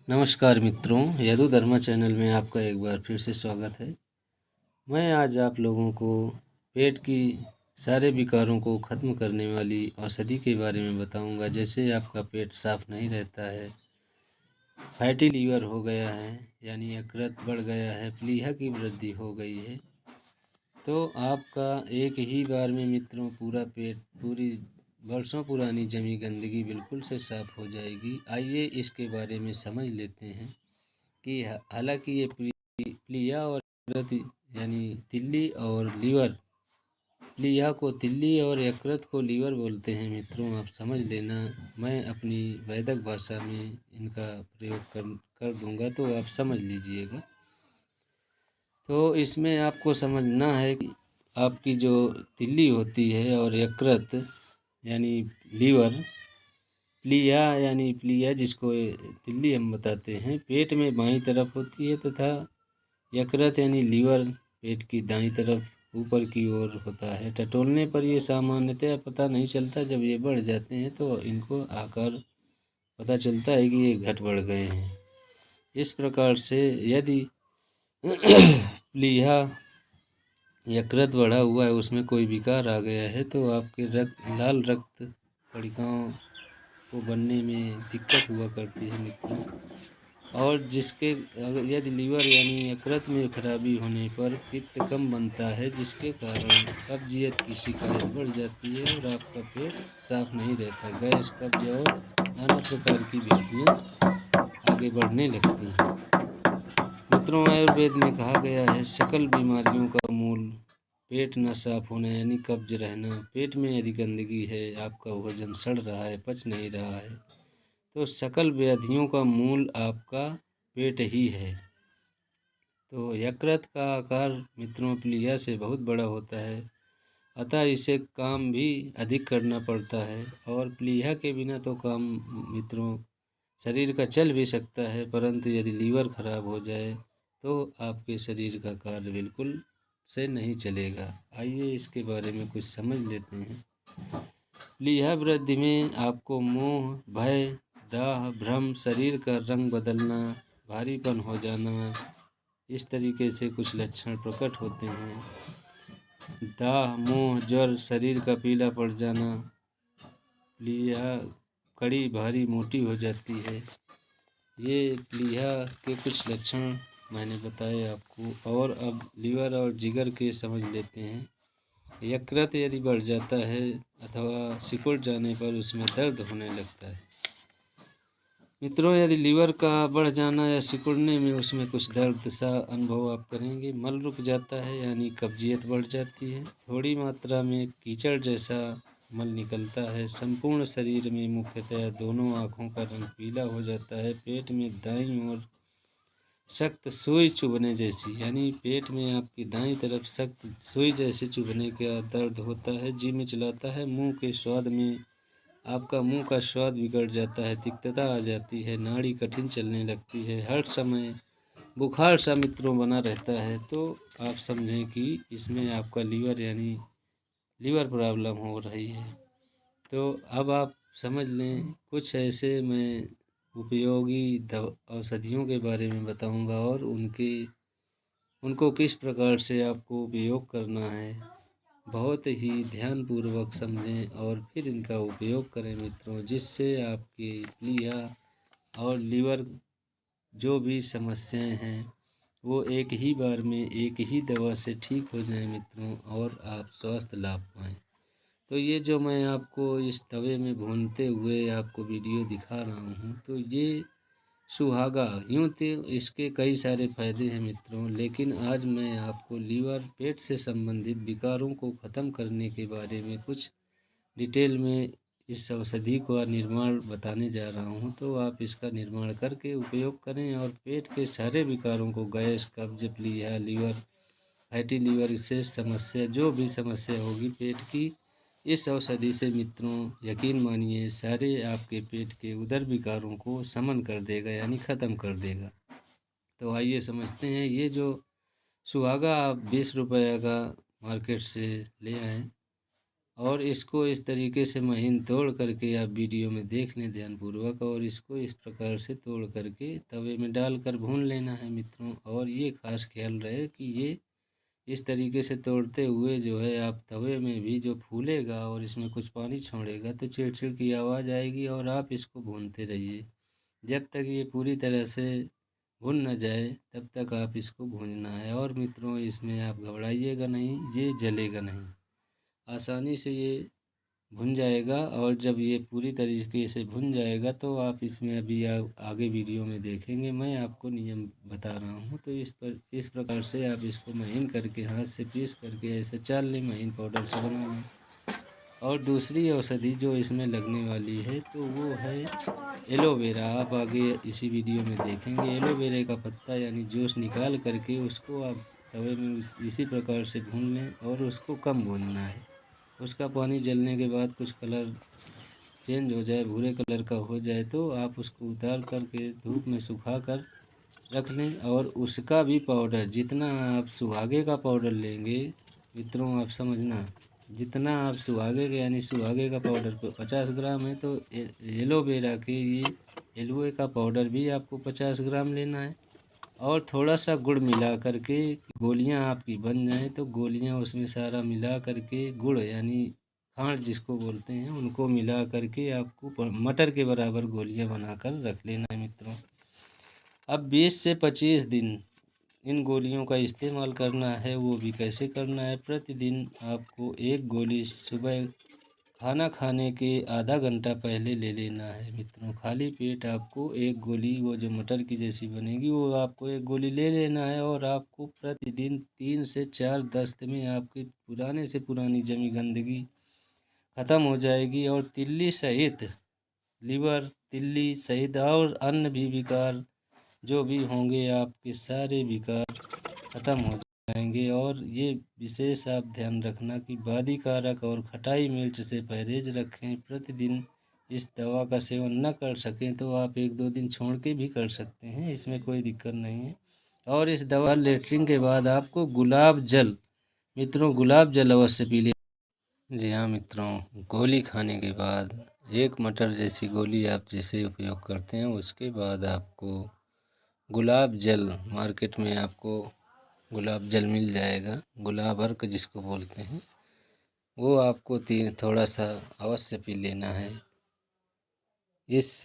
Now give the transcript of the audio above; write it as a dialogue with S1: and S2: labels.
S1: नमस्कार मित्रों, यदु धर्मा चैनल में आपका एक बार फिर से स्वागत है। मैं आज आप लोगों को पेट की सारे विकारों को ख़त्म करने वाली औषधि के बारे में बताऊंगा। जैसे आपका पेट साफ नहीं रहता है, फैटी लीवर हो गया है यानी यकृत बढ़ गया है, प्लीहा की वृद्धि हो गई है, तो आपका एक ही बार में मित्रों पूरा पेट, पूरी बरसों पुरानी जमी गंदगी बिल्कुल से साफ़ हो जाएगी। आइए इसके बारे में समझ लेते हैं कि हालांकि ये प्लीहा और यकृत यानी तिल्ली और लीवर, प्लीहा को तिल्ली और यकृत को लीवर बोलते हैं मित्रों, आप समझ लेना। मैं अपनी वैदिक भाषा में इनका प्रयोग कर दूंगा तो आप समझ लीजिएगा। तो इसमें आपको समझना है कि आपकी जो तिल्ली होती है और यकृत यानी लीवर, प्लीहा यानी प्लीहा जिसको तिल्ली हम बताते हैं, पेट में बाईं तरफ होती है तथा यकृत यानी लीवर पेट की दाईं तरफ ऊपर की ओर होता है। टटोलने पर ये सामान्यतः पता नहीं चलता, जब ये बढ़ जाते हैं तो इनको आकर पता चलता है कि ये घट बढ़ गए हैं। इस प्रकार से यदि प्लीहा यकृत बढ़ा हुआ है, उसमें कोई विकार आ गया है, तो आपके लाल रक्त कणिकाओं को बनने में दिक्कत हुआ करती है मित्रों। और जिसके यदि लीवर यानी यकृत में खराबी होने पर पित्त कम बनता है, जिसके कारण कब्जियत की शिकायत बढ़ जाती है और आपका पेट साफ नहीं रहता। गैस, कब्ज और नाना प्रकार की व्याधियाँ आगे बढ़ने लगती हैं। मित्रों, आयुर्वेद में कहा गया है सकल बीमारियों का मूल पेट न साफ होना यानी कब्ज रहना। पेट में यदि गंदगी है, आपका वजन सड़ रहा है, पच नहीं रहा है, तो सकल व्याधियों का मूल आपका पेट ही है। तो यकृत का आकार मित्रों प्लीहा से बहुत बड़ा होता है, अतः इसे काम भी अधिक करना पड़ता है। और प्लीहा के बिना तो काम मित्रों शरीर का चल भी सकता है, परंतु यदि लीवर खराब हो जाए तो आपके शरीर का कार्य बिल्कुल से नहीं चलेगा। आइए इसके बारे में कुछ समझ लेते हैं। प्लीहा वृद्धि में आपको मोह, भय, दाह, भ्रम, शरीर का रंग बदलना, भारीपन हो जाना, इस तरीके से कुछ लक्षण प्रकट होते हैं। दाह, मोह, ज्वर, शरीर का पीला पड़ जाना, प्लीहा कड़ी, भारी, मोटी हो जाती है। ये प्लीहा के कुछ लक्षण मैंने बताए आपको। और अब लीवर और जिगर के समझ लेते हैं। यकृत यदि बढ़ जाता है अथवा सिकुड़ जाने पर उसमें दर्द होने लगता है। मित्रों, यदि लीवर का बढ़ जाना या सिकुड़ने में उसमें कुछ दर्द सा अनुभव आप करेंगे। मल रुक जाता है यानी कब्जियत बढ़ जाती है। थोड़ी मात्रा में कीचड़ जैसा मल निकलता है। संपूर्ण शरीर में मुख्यतः दोनों आँखों का रंग पीला हो जाता है। पेट में दाईं ओर सख्त सुई चुभने जैसी यानी पेट में आपकी दाईं तरफ सख्त सुई जैसे चुभने का दर्द होता है। जी में चलाता है। मुंह के स्वाद में आपका मुंह का स्वाद बिगड़ जाता है, तिक्तता आ जाती है, नाड़ी कठिन चलने लगती है, हर समय बुखार सा मित्रों बना रहता है। तो आप समझें कि इसमें आपका लीवर यानी लीवर प्रॉब्लम हो रही है। तो अब आप समझ लें, कुछ ऐसे मैं उपयोगी औषधियों के बारे में बताऊंगा और उनको किस प्रकार से आपको उपयोग करना है। बहुत ही ध्यानपूर्वक समझें और फिर इनका उपयोग करें मित्रों, जिससे आपकी प्लीहा और लीवर जो भी समस्याएं हैं वो एक ही बार में एक ही दवा से ठीक हो जाए मित्रों, और आप स्वास्थ्य लाभ पाएँ। तो ये जो मैं आपको इस तवे में भूनते हुए आपको वीडियो दिखा रहा हूँ, तो ये सुहागा, यूँ तो इसके कई सारे फायदे हैं मित्रों, लेकिन आज मैं आपको लीवर पेट से संबंधित विकारों को ख़त्म करने के बारे में कुछ डिटेल में इस औषधि का निर्माण बताने जा रहा हूं। तो आप इसका निर्माण करके उपयोग करें और पेट के सारे विकारों को, गैस, कब्ज, प्लीहा, लीवर, फैटी लीवर से समस्या, जो भी समस्या होगी पेट की, इस औषधि से मित्रों यकीन मानिए सारे आपके पेट के उदर विकारों को शमन कर देगा यानी ख़त्म कर देगा। तो आइए समझते हैं। ये जो सुहागा आप 20 रुपये का मार्केट से ले आएँ, और इसको इस तरीके से महीन तोड़ करके आप वीडियो में देख लें ध्यानपूर्वक, और इसको इस प्रकार से तोड़ करके तवे में डालकर भून लेना है मित्रों। और ये खास ख्याल रहे कि ये इस तरीके से तोड़ते हुए जो है आप तवे में भी जो फूलेगा और इसमें कुछ पानी छोड़ेगा तो चिड़चिड़ की आवाज़ आएगी, और आप इसको भूनते रहिए जब तक ये पूरी तरह से भुन न जाए, तब तक आप इसको भूनना है। और मित्रों इसमें आप घबराइएगा नहीं, ये जलेगा नहीं, आसानी से ये भुन जाएगा। और जब ये पूरी तरीके से भुन जाएगा तो आप इसमें अभी आप आगे वीडियो में देखेंगे, मैं आपको नियम बता रहा हूँ। तो इस प्रकार से आप इसको महीन करके हाथ से पीस करके ऐसे चाल लें, महीन पाउडर से बना लें। और दूसरी औषधि जो इसमें लगने वाली है तो वो है एलोवेरा। आप आगे इसी वीडियो में देखेंगे। एलोवेरा का पत्ता यानी जूस निकाल करके उसको आप तवे में इसी प्रकार से भून लें, और उसको कम भूनना है। उसका पानी जलने के बाद कुछ कलर चेंज हो जाए, भूरे कलर का हो जाए, तो आप उसको उतार करके धूप में सुखा कर रख लें। और उसका भी पाउडर, जितना आप सुहागे का पाउडर लेंगे मित्रों, आप समझना, जितना आप सुहागे के यानी सुहागे का पाउडर 50 ग्राम है, तो एलोवेरा के ये एलोवे का पाउडर भी आपको 50 ग्राम लेना है। और थोड़ा सा गुड़ मिला करके गोलियां आपकी बन जाएं, तो गोलियां उसमें सारा मिला करके, गुड़ यानी खांड जिसको बोलते हैं, उनको मिला करके आपको मटर के बराबर गोलियां बनाकर रख लेना है मित्रों। अब 20 से 25 दिन इन गोलियों का इस्तेमाल करना है। वो भी कैसे करना है, प्रतिदिन आपको एक गोली सुबह खाना खाने के आधा घंटा पहले ले लेना है मित्रों। खाली पेट आपको एक गोली, वो जो मटर की जैसी बनेगी, वो आपको एक गोली ले लेना है। और आपको प्रतिदिन 3 से 4 दस्त में आपकी पुराने से पुरानी जमी गंदगी ख़त्म हो जाएगी, और तिल्ली सहित लीवर, तिल्ली सहित और अन्य भी विकार जो भी होंगे, आपके सारे विकार ख़त्म हो जाएंगे। और ये विशेष आप ध्यान रखना कि बादी कारक और खटाई मिर्च से परहेज रखें। प्रतिदिन इस दवा का सेवन न कर सकें तो आप 1-2 दिन छोड़ के भी कर सकते हैं, इसमें कोई दिक्कत नहीं है। और इस दवा लेटरिन के बाद आपको गुलाब जल, मित्रों गुलाब जल अवश्य पी लें। जी हाँ मित्रों, गोली खाने के बाद एक मटर जैसी गोली आप जैसे उपयोग करते हैं, उसके बाद आपको गुलाब जल, मार्केट में आपको गुलाब जल मिल जाएगा, गुलाब अर्क जिसको बोलते हैं, वो आपको थोड़ा सा अवश्य पी लेना है। इस